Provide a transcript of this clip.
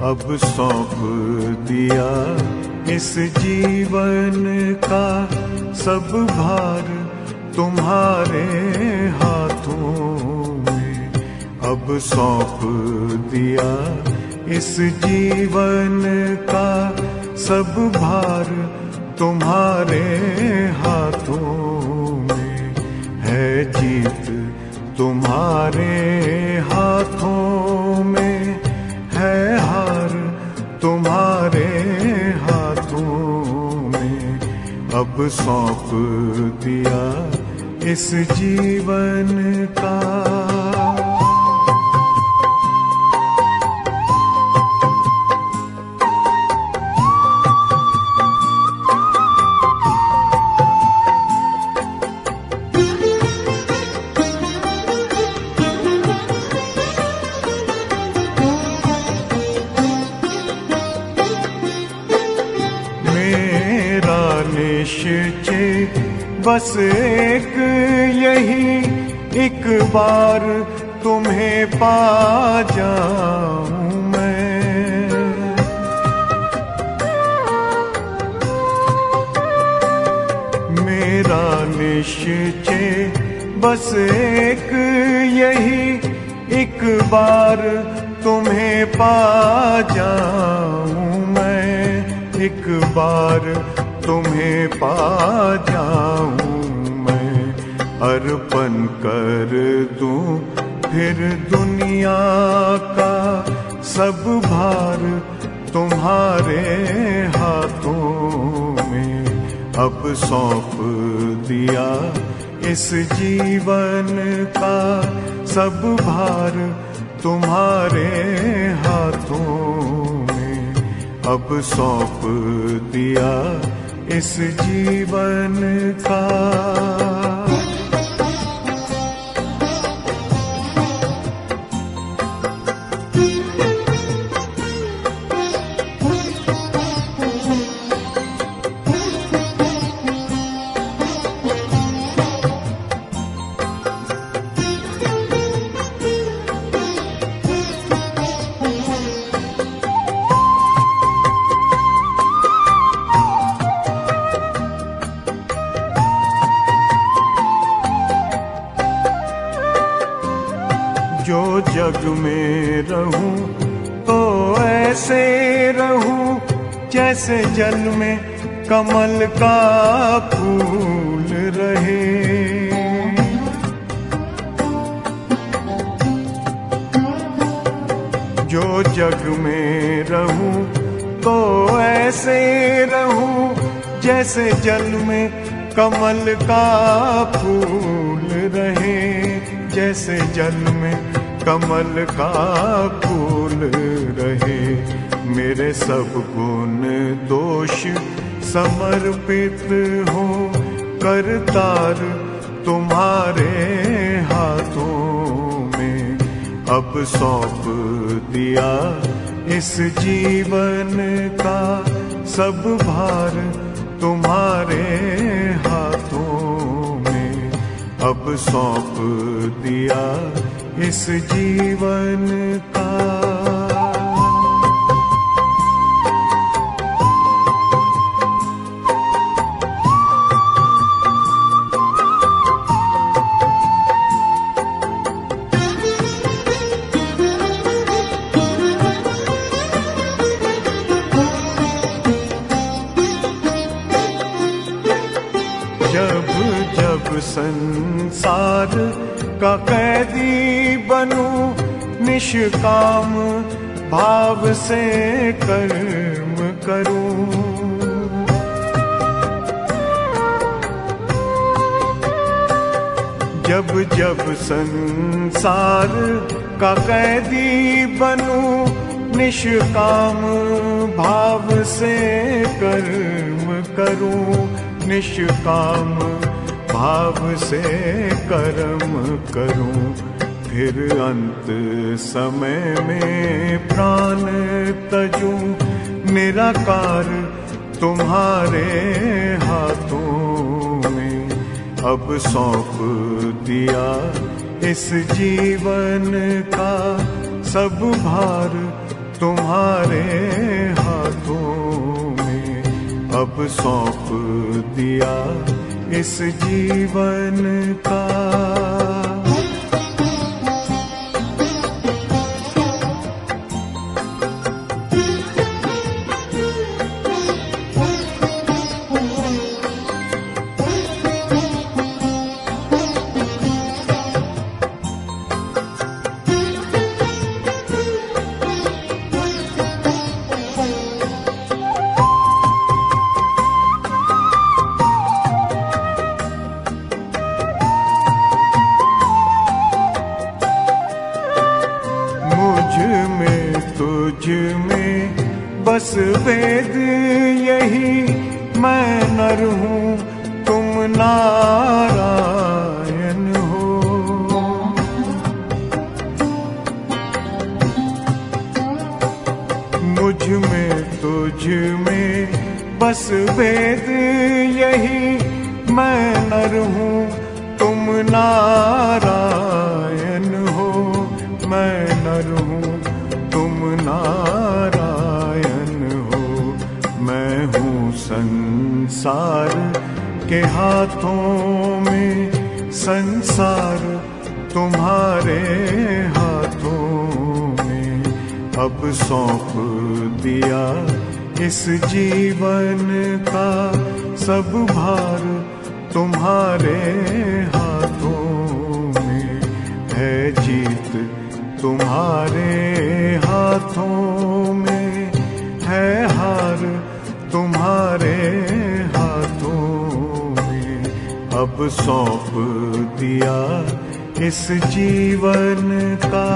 अब सौंप दिया इस जीवन का सब भार तुम्हारे हाथों में। अब सौंप दिया इस जीवन का सब भार तुम्हारे हाथों में। है जीत तुम्हारे हाथों में, है हार तुम्हारे हाथों में। अब सौंप दिया इस जीवन का। निश्चय बस एक यही, एक बार तुम्हें पा जाऊं मैं। मेरा निश्चय बस एक यही, एक बार तुम्हें पा जाऊं मैं। एक बार तुम्हें पा जाऊं मैं। अर्पण कर दूं फिर दुनिया का सब भार तुम्हारे हाथों में। अब सौंप दिया इस जीवन का सब भार तुम्हारे हाथों में। अब सौंप दिया इस जीवन का। जो जग में रहूं तो ऐसे रहूं जैसे जल में कमल का फूल रहे। जो जग में रहूं तो ऐसे रहूं जैसे जल में कमल का फूल रहे। जैसे जल में कमल का फूल रहे। मेरे सब गुण दोष समर्पित हो करतार तुम्हारे हाथों में। अब सौंप दिया इस जीवन का सब भार तुम्हारे हाथों में। अब सौंप दिया इस जीवन का। जब जब संसार का कैदी बनूं निष्काम भाव से कर्म करूं। जब जब संसार का कैदी बनूं निष्काम भाव से कर्म करूं। निष्काम भाव से कर्म करूं। फिर अंत समय में प्राण तजूं निराकार तुम्हारे हाथों में। अब सौंप दिया इस जीवन का सब भार तुम्हारे हाथों में अब सौंप दिया इस जीवन का। तुझ में बस वेद यही, मैं नर हूँ तुम नारायण हो। मुझ में तुझ में बस वेद यही, मैं नर हूँ तुम नारायण हो। मैं नर हूँ तुम नारायण हो। मैं हूँ संसार के हाथों में, संसार तुम्हारे हाथों में अब सौंप दिया इस जीवन का। सब भार तुम्हारे हाथों में है, जीत तुम्हारे हाथों में है, हार तुम्हारे हाथों में अब सौंप दिया इस जीवन का।